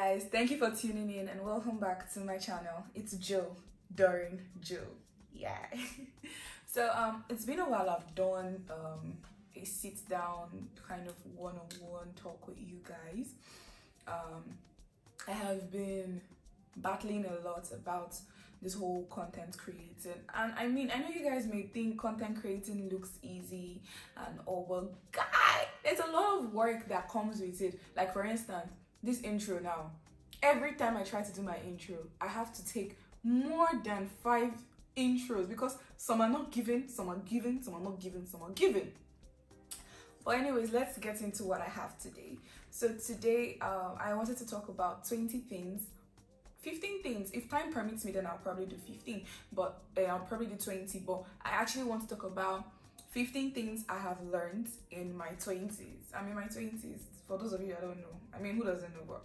guys, thank you for tuning in and welcome back to my channel. It's Joe during Joe. Yeah. So it's been a while I've done a sit down kind of one-on-one talk with you guys. I have been battling a lot about this whole content creating, and I mean, I know you guys may think content creating looks easy and all, but guys, there's a lot of work that comes with it. Like for instance, this intro now, every time I try to do my intro, I have to take more than 5 intros because some are not given, some are given, some are not given, some are given. But anyways, let's get into what I have today. So today I wanted to talk about 20 things, 15 things. If time permits me, then I'll probably do 15, but I'll probably do 20. But I actually want to talk about 15 things I have learned in my 20s. I'm in my 20s. For those of you that don't know, I mean, who doesn't know? But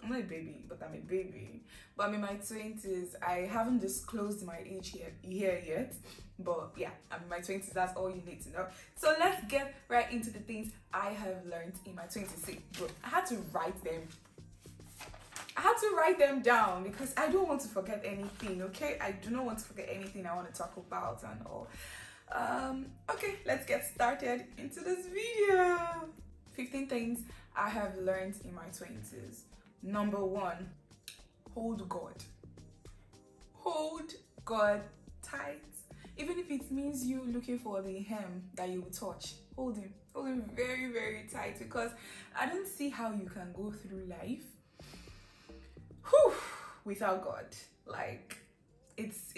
I'm not a baby, but I'm a baby. But I'm in my 20s. I haven't disclosed my age here yet. But yeah, I'm in my 20s. That's all you need to know. So let's get right into the things I have learned in my 20s. See, bro, I had to write them. I had to write them down because I don't want to forget anything, okay? I do not want to forget anything I want to talk about and all. Okay, let's get started into this video. 15 things I have learned in my 20s. Number 1, hold God. Hold God tight. Even if it means you looking for the hem that you will touch, hold him very, very tight, because I don't see how you can go through life without God. Like it's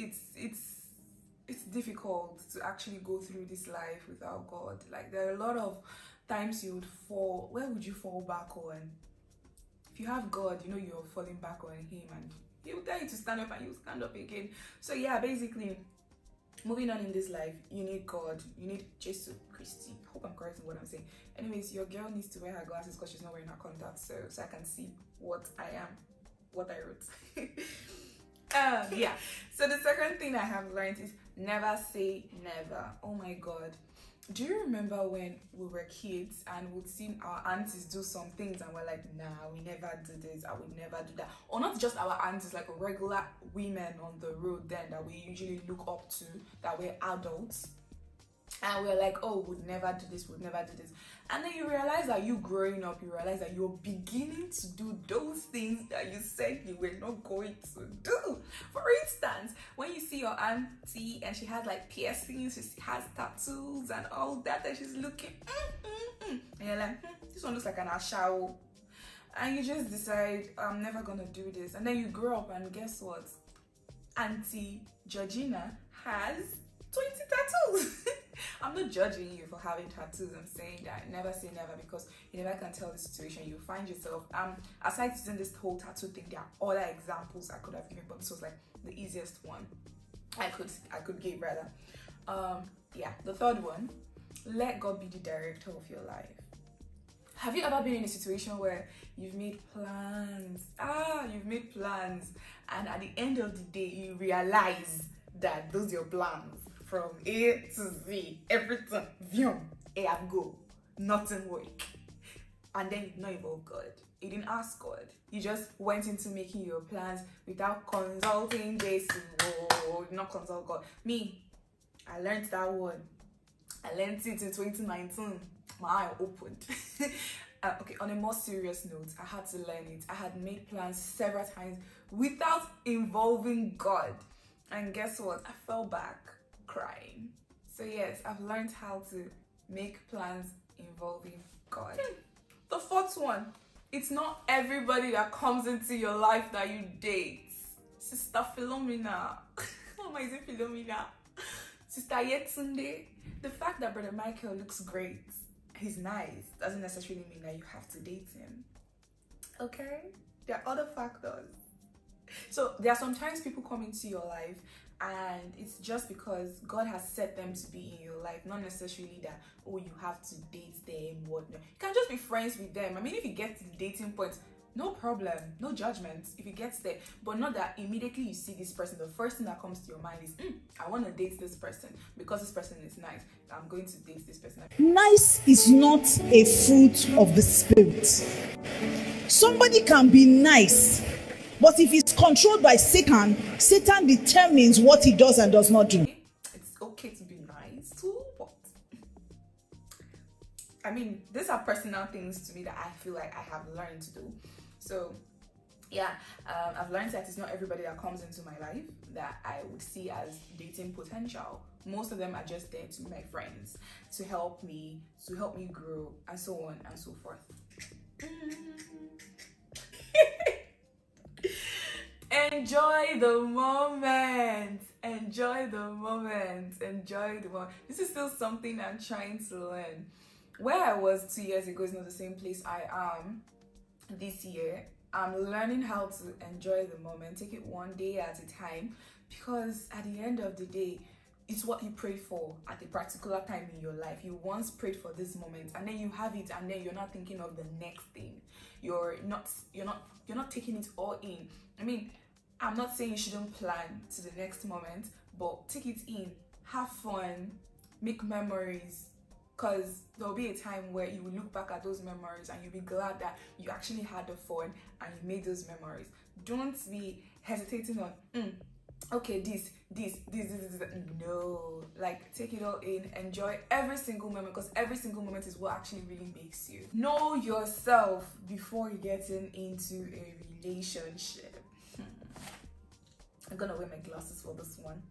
difficult to actually go through this life without God. Like there are a lot of times you would fall. Where would you fall back on? If you have God, you know you're falling back on him, and he will tell you to stand up and you stand up again. So yeah, basically moving on in this life, you need God, you need Jesus Christ. Hope I'm correct in what I'm saying. Anyways, your girl needs to wear her glasses because she's not wearing her contacts, so I can see what I am, what I wrote. Yeah, so the second thing I have learned is never say never. Oh my God, do you remember when we were kids and we'd see our aunties do some things and we're like, nah, we never do this, I would never do that? Or not just our aunties, like regular women on the road then that we usually look up to, that we're adults, and we're like, oh, would never do this, would never do this. And then you realize that you growing up, you realize that you're beginning to do those things that you said you were not going to do. For instance, when you see your auntie and she has like piercings, she has tattoos and all that, and she's looking, and you're like, this one looks like an ashawo. And you just decide, I'm never gonna do this. And then you grow up and guess what? Auntie Georgina has 20 tattoos. I'm not judging you for having tattoos. I'm saying that never say never, because you never can tell the situation you find yourself. Aside from this whole tattoo thing, there are other examples I could have given, but this was like the easiest one I could give rather. Yeah, the third one, let God be the director of your life. Have you ever been in a situation where you've made plans? You've made plans, and at the end of the day, you realize that those are your plans. From A to Z, everything, A and go, nothing work. And then you did not involve God. You didn't ask God. You just went into making your plans without consulting this. Oh, did not consult God. Me, I learned that one. I learned it in 2019. My eye opened. Okay, on a more serious note, I had to learn it. I had made plans several times without involving God. And guess what? I fell back crying. So yes, I've learned how to make plans involving God. The fourth one, it's not everybody that comes into your life that you date. Sister Philomena. Oh my, is it Philomena? Sister Yetunde. The fact that Brother Michael looks great, he's nice, doesn't necessarily mean that you have to date him. Okay? There are other factors. So there are sometimes people come into your life and it's just because God has set them to be in your life, not necessarily that, oh, you have to date them, whatnot. You can just be friends with them. I mean, if you get to the dating point, no problem, no judgment if it gets there, but not that immediately you see this person, the first thing that comes to your mind is, I want to date this person because this person is nice, I'm going to date this person. Nice is not a fruit of the spirit. Somebody can be nice, but if he's controlled by Satan, Satan determines what he does and does not do. It's okay to be nice too, but I mean, these are personal things to me that I feel like I have learned to do. So yeah, I've learned that it's not everybody that comes into my life that I would see as dating potential. Most of them are just there to be my friends, to help me grow, and so on and so forth. Enjoy the moment. Enjoy the moment. Enjoy the moment. This is still something I'm trying to learn. Where I was 2 years ago is not the same place I am this year. I'm learning how to enjoy the moment, take it one day at a time, because at the end of the day, it's what you prayed for at a particular time in your life. You once prayed for this moment, and then you have it, and then you're not thinking of the next thing. You're not taking it all in. I mean, I'm not saying you shouldn't plan to the next moment, but take it in, have fun, make memories. Because there'll be a time where you will look back at those memories and you'll be glad that you actually had the fun and you made those memories. Don't be hesitating on, okay, this. No, like, take it all in, enjoy every single moment, because every single moment is what actually really makes you. Know yourself before you get into a relationship. I'm gonna wear my glasses for this one.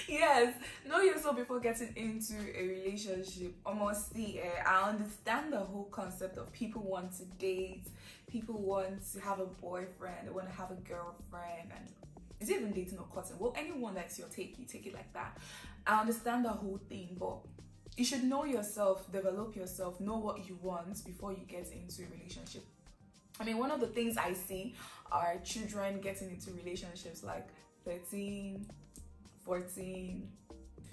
Yes, know yourself before getting into a relationship. Almost see, I understand the whole concept of people want to date, people want to have a boyfriend, they want to have a girlfriend, and is it even dating or courting? Well, anyone that's your take, you take it like that. I understand the whole thing, but you should know yourself, develop yourself, know what you want before you get into a relationship. I mean, one of the things I see are children getting into relationships like 13, 14,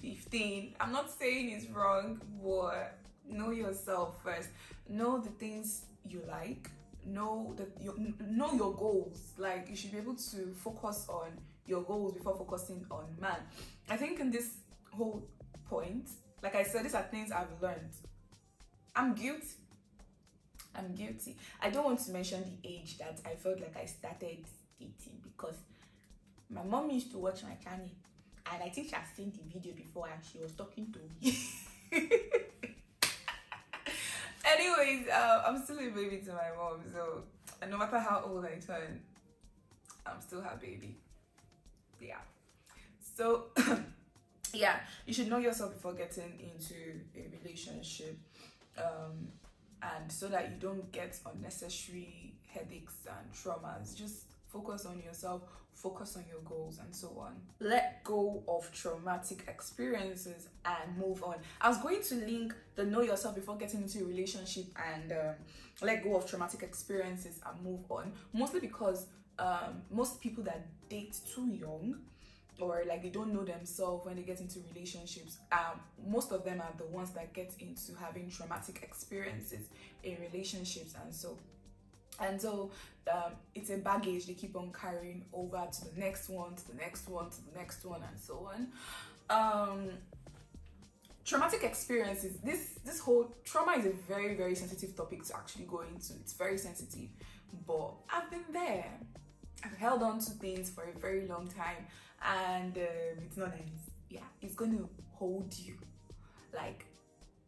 15. I'm not saying it's wrong, but know yourself first. Know the things you like. Know your goals. Like, you should be able to focus on your goals before focusing on man. I think in this whole point, like I said, these are things I've learned. I'm guilty. I don't want to mention the age that I felt like I started dating, because my mom used to watch my channel. And I think she has seen the video before and she was talking to me. Anyways, I'm still a baby to my mom. So no matter how old I turn, I'm still her baby. Yeah. So, yeah, you should know yourself before getting into a relationship. And so that you don't get unnecessary headaches and traumas. Just focus on yourself, focus on your goals, and so on. Let go of traumatic experiences and move on. I was going to link the know yourself before getting into a relationship and let go of traumatic experiences and move on, mostly because most people that date too young, or like they don't know themselves when they get into relationships, most of them are the ones that get into having traumatic experiences in relationships, and so it's a baggage they keep on carrying over to the next one, to the next one, to the next one, and so on. Traumatic experiences, this whole trauma is a very, very sensitive topic to actually go into. It's very sensitive, but I've been there. I've held on to things for a very long time, and it's not nice. Yeah, it's gonna hold you, like,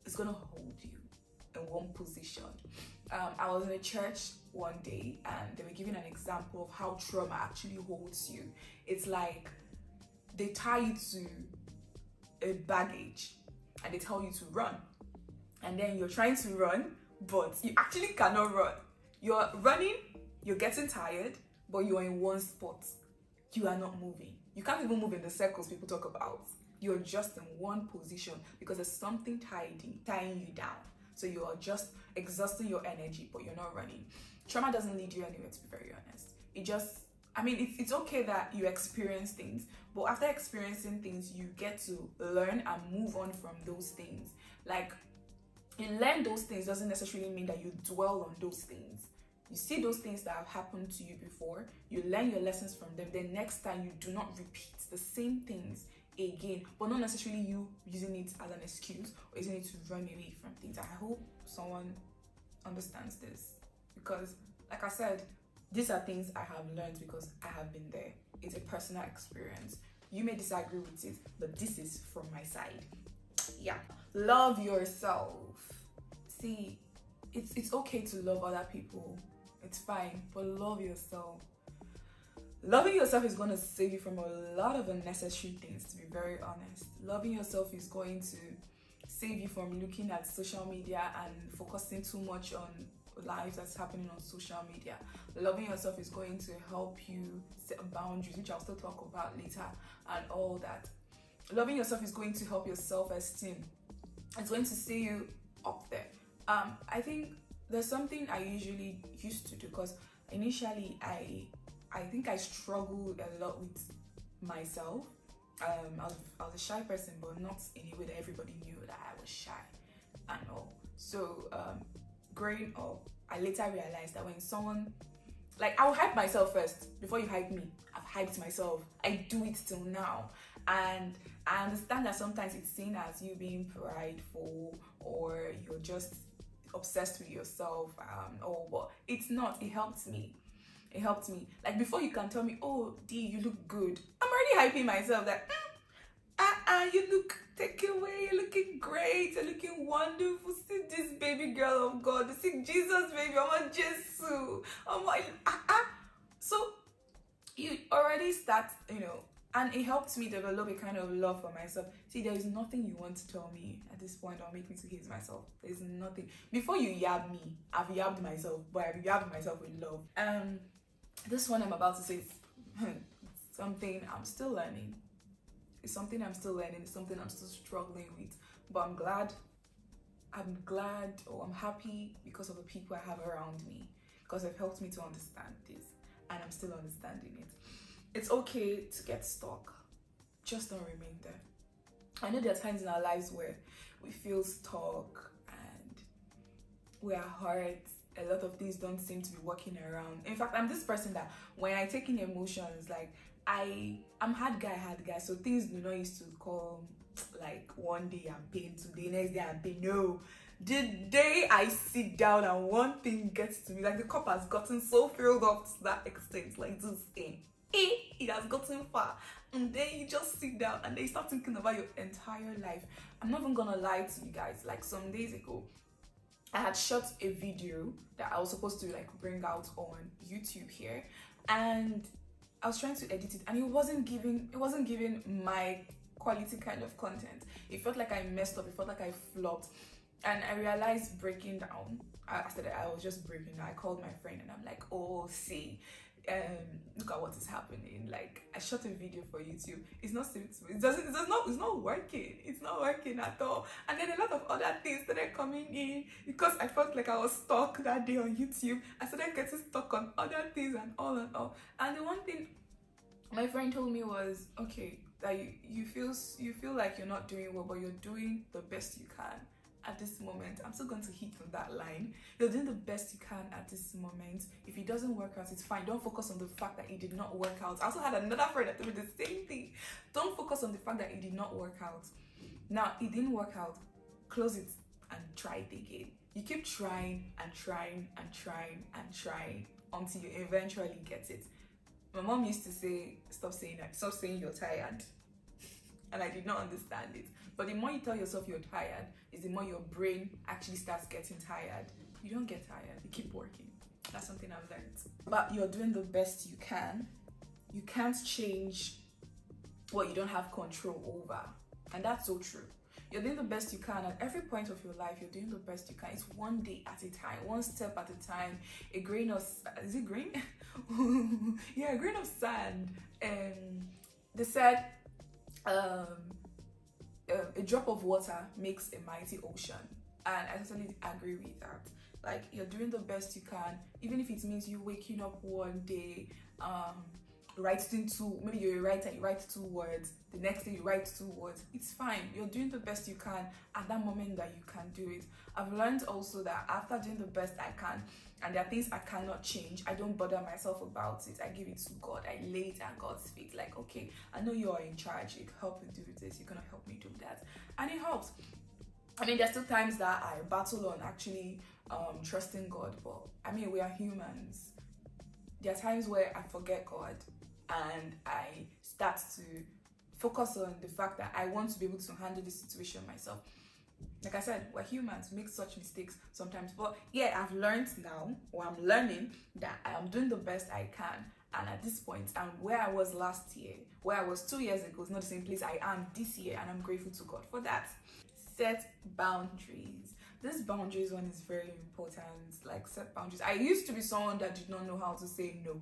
it's gonna hold you in one position. I was in a church one day and they were giving an example of how trauma actually holds you. It's like they tie you to a baggage and they tell you to run, and then you're trying to run, but you actually cannot run. You're running, you're getting tired, but you're in one spot. You are not moving. You can't even move in the circles people talk about. You're just in one position because there's something tying you down. So you're just exhausting your energy, but you're not running. Trauma doesn't lead you anywhere, to be very honest. It just, I mean, it's okay that you experience things, but after experiencing things, you get to learn and move on from those things. Like, you learn those things doesn't necessarily mean that you dwell on those things. You see those things that have happened to you before, you learn your lessons from them, then next time you do not repeat the same things again, but not necessarily you using it as an excuse or using it to run away from things. I hope someone understands this, because like I said, these are things I have learned because I have been there. It's a personal experience. You may disagree with it, but this is from my side. Yeah. Love yourself. See, it's okay to love other people. It's fine, but love yourself. Loving yourself is going to save you from a lot of unnecessary things, to be very honest. Loving yourself is going to save you from looking at social media and focusing too much on life that's happening on social media. Loving yourself is going to help you set boundaries, which I'll still talk about later, and all that. Loving yourself is going to help your self-esteem. It's going to see you up there. I think there's something I usually used to do, because initially I think I struggled a lot with myself. I was a shy person, but not in a way that everybody knew that I was shy and all. So growing up, I later realized that when someone, like, I'll hype myself first before you hype me. I've hyped myself. I do it till now, and I understand that sometimes it's seen as you being prideful or you're just obsessed with yourself, but it's not. It helped me. It helped me. Like, before you can tell me, oh D, you look good, I'm already hyping myself that you look, take it away, you're looking great, you're looking wonderful. See this baby girl of God, see Jesus baby, I'm a Jesus, I'm like so you already start, and it helped me develop a kind of love for myself. See, there is nothing you want to tell me at this point that'll make me to hate myself. There's nothing. Before you yab me, I've yabbed myself, but I've yabbed myself with love. This one I'm about to say is something I'm still learning. It's something I'm still learning. It's something I'm still struggling with. But I'm glad, or I'm happy because of the people I have around me, because they've helped me to understand this, and I'm still understanding it. It's okay to get stuck. Just don't remain there. I know there are times in our lives where we feel stuck and we are hurt. A lot of things don't seem to be working around. In fact, I'm this person that when I take in emotions, like I'm hard guy. So things do not used to come like one day I'm pain, today, next day I'm pain. No. The day I sit down and one thing gets to me, like the cup has gotten so filled up to that extent, like this thing. It has gotten far, and then you just sit down and then you start thinking about your entire life. I'm not even gonna lie to you guys. Like, some days ago, I had shot a video that I was supposed to like bring out on YouTube here, and I was trying to edit it, and it wasn't giving my quality kind of content. It felt like I messed up. It felt like I flopped, and I realized breaking down. After that, I was just breaking down. I called my friend and I'm like, oh, see, look at what is happening. Like, I shot a video for YouTube. It's not working. It's not working at all. And then a lot of other things started coming in because I felt like I was stuck that day on YouTube. I started getting stuck on other things and all. And the one thing my friend told me was, okay, that you feel like you're not doing well, but you're doing the best you can at this moment. I'm still going to hit on that line. You're doing the best you can at this moment. If it doesn't work out, it's fine. Don't focus on the fact that it did not work out. I also had another friend that told me the same thing. Don't focus on the fact that it did not work out. Now, it didn't work out. Close it and try it again. You keep trying and trying and trying and trying until you eventually get it. My mom used to say, stop saying you're tired. And I did not understand it. But the more you tell yourself you're tired, is the more your brain actually starts getting tired. You don't get tired, you keep working. That's something I've learned. But you're doing the best you can. You can't change what you don't have control over. And that's so true. You're doing the best you can at every point of your life. You're doing the best you can. It's one day at a time, one step at a time. A grain of, is it grain? Yeah, a grain of sand. They said, a drop of water makes a mighty ocean, and I totally agree with that. Like, you're doing the best you can, even if it means you waking up one day writing two, maybe you're a writer, you write 2 words, the next day you write 2 words. It's fine. You're doing the best you can at that moment that you can do it. I've learned also that after doing the best I can, and there are things I cannot change, I don't bother myself about it. I give it to God. I lay it at God's feet. Like, okay, I know you are in charge. You can help me do this. You're gonna help me do that, and it helps. I mean, there's still times that I battle on actually trusting God, but I mean, we are humans. There are times where I forget God and I start to focus on the fact that I want to be able to handle this situation myself. Like I said, we're humans, we make such mistakes sometimes. But yeah, I've learned now, or I'm learning, that I am doing the best I can. And at this point, I'm where I was last year, where I was 2 years ago, is not the same place I am this year, and I'm grateful to God for that. Set boundaries. This boundaries one is very important. Like, set boundaries. I used to be someone that did not know how to say no.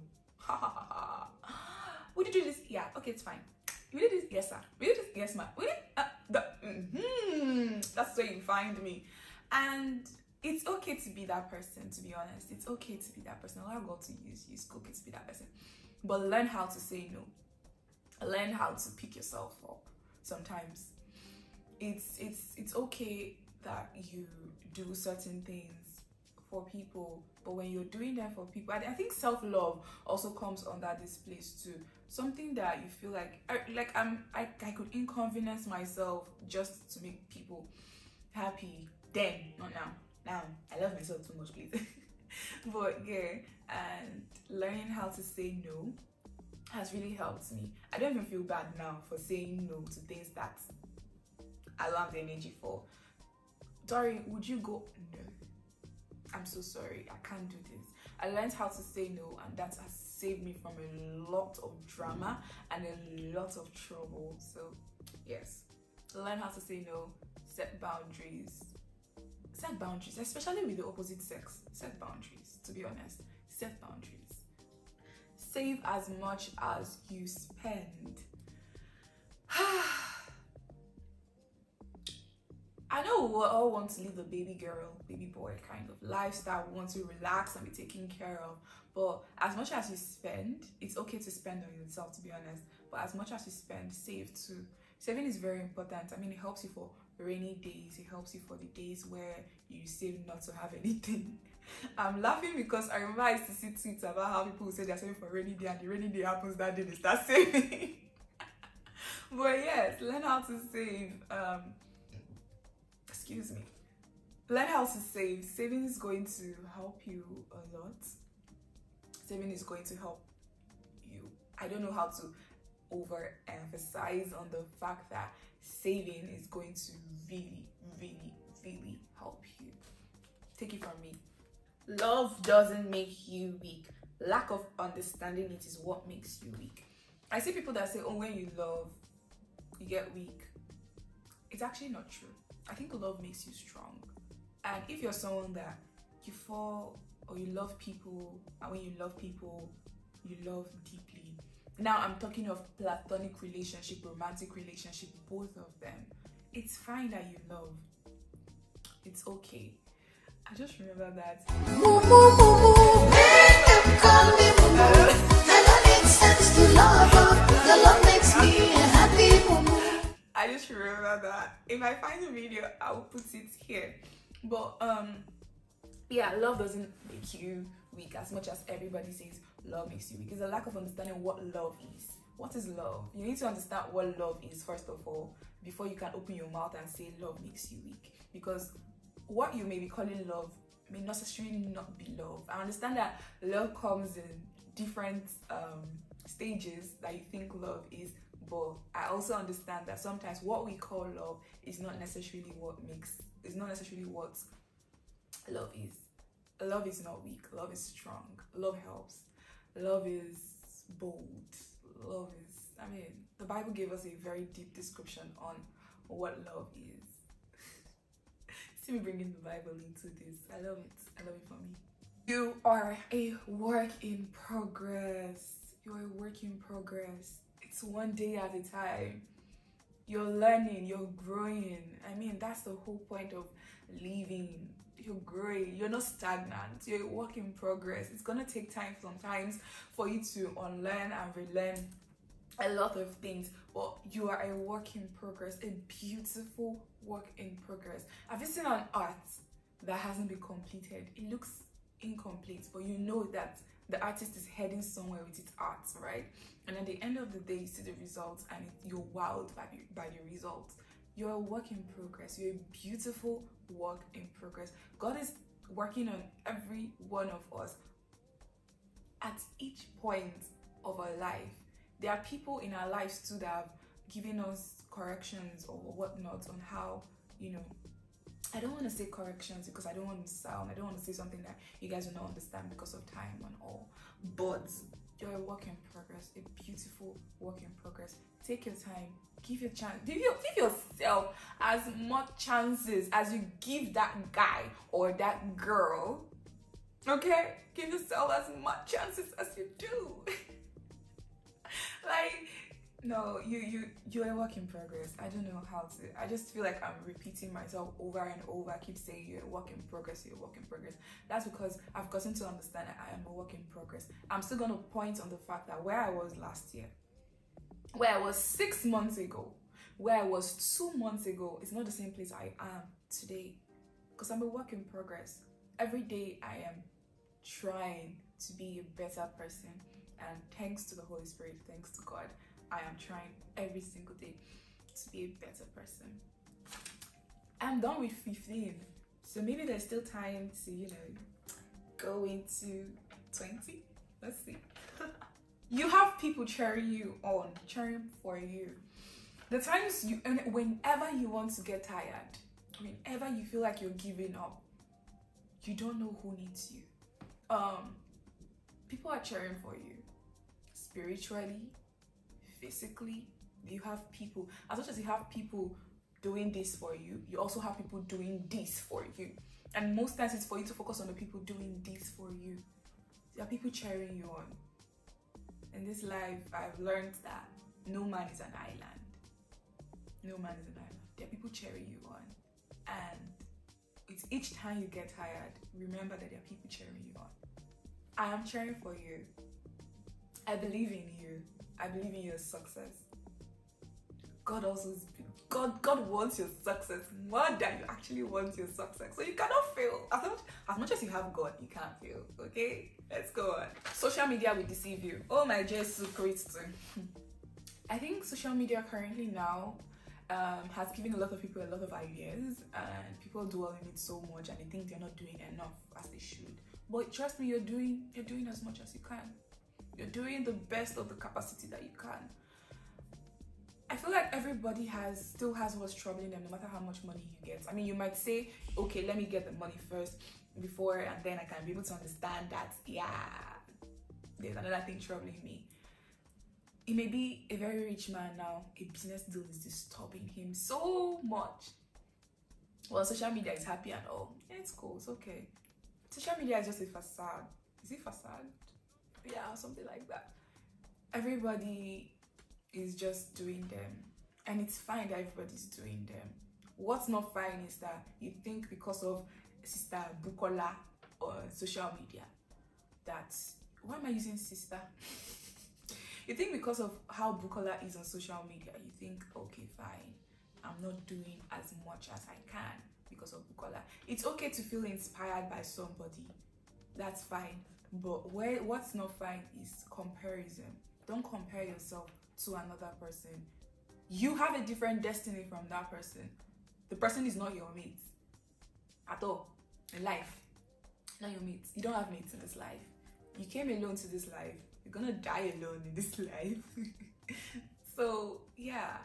Would you do this? Yeah, okay, it's fine. We did this? Yes, sir. We did this? Yes, ma'am. We did That's where you find me. And it's okay to be that person, to be honest. It's okay to be that person. Allow God to use you. It's okay to be that person. But learn how to say no. Learn how to pick yourself up. Sometimes it's okay that you do certain things for people, but when you're doing that for people, I think self-love also comes under this place too. Something that you feel like I could inconvenience myself just to make people happy. Then, not now. Now I love myself too much, please. But yeah, and learning how to say no has really helped me. I don't even feel bad now for saying no to things that I don't have the energy for. Dory, would you go? No, I'm so sorry, I can't do this. I learned how to say no, and that has saved me from a lot of drama and a lot of trouble. So yes, learn how to say no. Set boundaries, especially with the opposite sex. Set boundaries, to be honest. Set boundaries. Save as much as you spend. I know we all want to live the baby girl, baby boy kind of lifestyle. We want to relax and be taken care of. But as much as you spend, it's okay to spend on yourself, to be honest. But as much as you spend, save too. Saving is very important. I mean, it helps you for rainy days. It helps you for the days where you save not to have anything. I'm laughing because I remember I used to see tweets about how people say they're saving for a rainy day, and the rainy day happens that day they start saving. But yes, learn how to save. Excuse me. Learn how to save. Saving is going to help you a lot. Saving is going to help you. I don't know how to overemphasize on the fact that saving is going to really, really, really help you. Take it from me. Love doesn't make you weak. Lack of understanding it is what makes you weak. I see people that say, oh, when you love, you get weak. It's actually not true. I think love makes you strong. And if you're someone that you fall or you love people, and when you love people, you love deeply. Now I'm talking of platonic relationship, romantic relationship, both of them. It's fine that you love. It's okay. I just remember that. I just remember that. If I find the video, I'll put it here. But yeah, love doesn't make you weak as much as everybody says love makes you weak. It's a lack of understanding what love is. What is love? You need to understand what love is first of all before you can open your mouth and say love makes you weak. Because what you may be calling love may not necessarily not be love. I understand that love comes in different stages that you think love is, but I also understand that sometimes what we call love is not necessarily what love is. Love is not weak. Love is strong. Love helps. Love is bold. Love is, I mean, the Bible gave us a very deep description on what love is. See me bringing the Bible into this. I love it. I love it for me. You are a work in progress. You're a work in progress. It's one day at a time. You're learning, you're growing. I mean, that's the whole point of living, you're growing, you're not stagnant, you're a work in progress. It's gonna take time sometimes for you to unlearn and relearn a lot of things, but you are a work in progress, a beautiful work in progress. Have you seen an art that hasn't been completed? It looks incomplete, but you know that the artist is heading somewhere with its art, right? And at the end of the day, you see the results and you're wowed by the results. You're a work in progress. You're a beautiful work in progress. God is working on every one of us at each point of our life. There are people in our lives too that have given us corrections or whatnot on how, you know, I don't want to say corrections because I don't want to say something that you guys will not understand because of time and all. But you're a work in progress, a beautiful work in progress. Take your time, give your chance, give yourself as much chances as you give that guy or that girl. Okay? Give yourself as much chances as you do. Like, no, you're a work in progress. I don't know how to. I just feel like I'm repeating myself over and over. I keep saying you're a work in progress, you're a work in progress. That's because I've gotten to understand that I am a work in progress. I'm still gonna point on the fact that where I was last year, where I was 6 months ago, where I was 2 months ago, is not the same place I am today. Because I'm a work in progress. Every day I am trying to be a better person. And thanks to the Holy Spirit, thanks to God, I am trying every single day to be a better person. I'm done with 15, so maybe there's still time to, you know, go into 20. Let's see. You have people cheering you on, cheering for you. The times you, and whenever you want to get tired, whenever you feel like you're giving up, you don't know who needs you. People are cheering for you. Spiritually, physically, you have people. As much as you have people doing this for you, you also have people doing this for you. And most times it's for you to focus on the people doing this for you. There are people cheering you on. In this life, I've learned that no man is an island. No man is an island. There are people cheering you on. And it's each time you get tired, remember that there are people cheering you on. I am cheering for you. I believe in you. I believe in your success. God wants your success more than you actually want your success. So you cannot fail. As much as you have God, you can't fail. Okay? Let's go on. Social media will deceive you. Oh my Jesus Christ. I think social media currently now has given a lot of people a lot of ideas, and people dwell in it so much and they think they're not doing enough as they should. But trust me, you're doing as much as you can. You're doing the best of the capacity that you can. I feel like everybody still has what's troubling them, no matter how much money you get. I mean, you might say, okay, let me get the money first before, and then I can be able to understand that, yeah, there's another thing troubling me. He may be a very rich man now. A business deal is disturbing him so much. Well, social media is happy and all. Yeah, it's cool, it's okay. Social media is just a facade. Is it facade? Yeah, something like that. Everybody is just doing them, and it's fine that everybody's doing them. What's not fine is that you think because of Sister Bukola on social media that, why am I using sister? You think because of how Bukola is on social media, you think, okay, fine, I'm not doing as much as I can because of Bukola. It's okay to feel inspired by somebody, that's fine. But what's not fine is comparison. Don't compare yourself to another person. You have a different destiny from that person. The person is not your mate at all in life. Not your mate. You don't have mates in this life. You came alone to this life. You're gonna die alone in this life. So yeah,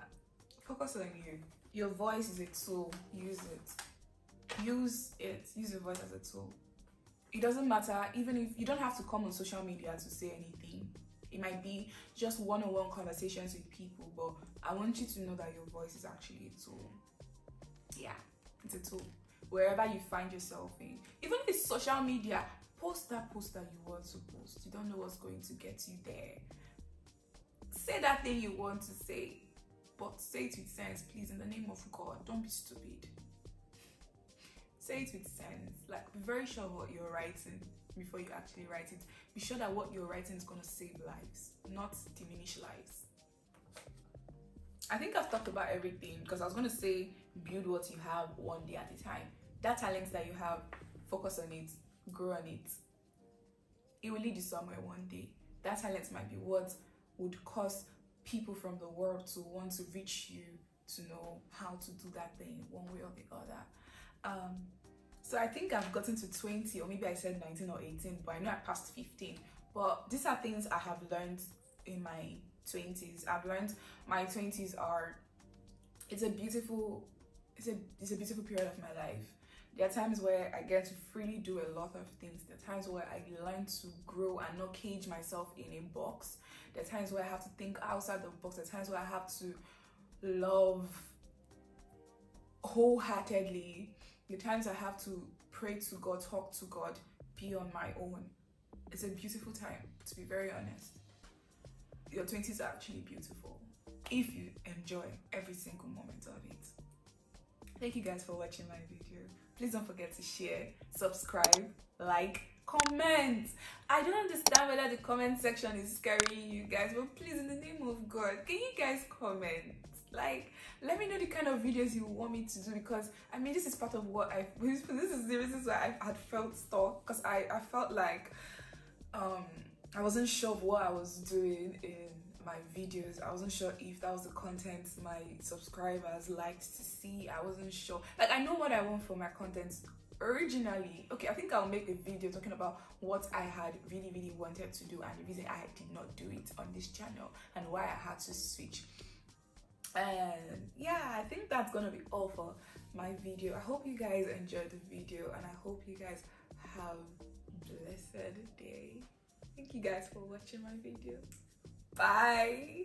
focus on you. Your voice is a tool. Use it. Use it. Use your voice as a tool. It doesn't matter, even if you don't have to come on social media to say anything. It might be just one-on-one conversations with people, but I want you to know that your voice is actually a tool. Yeah, it's a tool. Wherever you find yourself in, even if it's social media, post that post that you want to post. You don't know what's going to get you there. Say that thing you want to say, but say it with sense, please, in the name of God. Don't be stupid. say it with sense. Like, be very sure of what you're writing before you actually write it. Be sure that what you're writing is going to save lives, not diminish lives. I think I've talked about everything, because I was going to say build what you have one day at a time. That talent that you have, focus on it, grow on it. It will lead you somewhere one day. That talent might be what would cause people from the world to want to reach you, to know how to do that thing one way or the other. So I think I've gotten to 20, or maybe I said 19 or 18, but I know I passed 15. But these are things I have learned in my 20s. I've learned my 20s are, it's a beautiful period of my life. There are times where I get to freely do a lot of things. There are times where I learn to grow and not cage myself in a box. There are times where I have to think outside the box. There are times where I have to love wholeheartedly. There are times I have to pray to God, talk to God, be on my own. It's a beautiful time, to be very honest. Your 20s are actually beautiful if you enjoy every single moment of it. Thank you guys for watching my video. Please don't forget to share, subscribe, like, comment. I don't understand whether the comment section is scaring you guys, but please, in the name of God, can you guys comment? Like, let me know the kind of videos you want me to do, because I mean, this is part of what this is the reasons why I had felt stuck, because I felt like I wasn't sure of what I was doing in my videos. I wasn't sure if that was the content my subscribers liked to see. I wasn't sure. Like, I know what I want for my content originally. Okay, I think I'll make a video talking about what I had really wanted to do and the reason I did not do it on this channel and why I had to switch. And yeah, I think that's gonna be all for my video. I hope you guys enjoyed the video, and I hope you guys have a blessed day. Thank you guys for watching my video. Bye.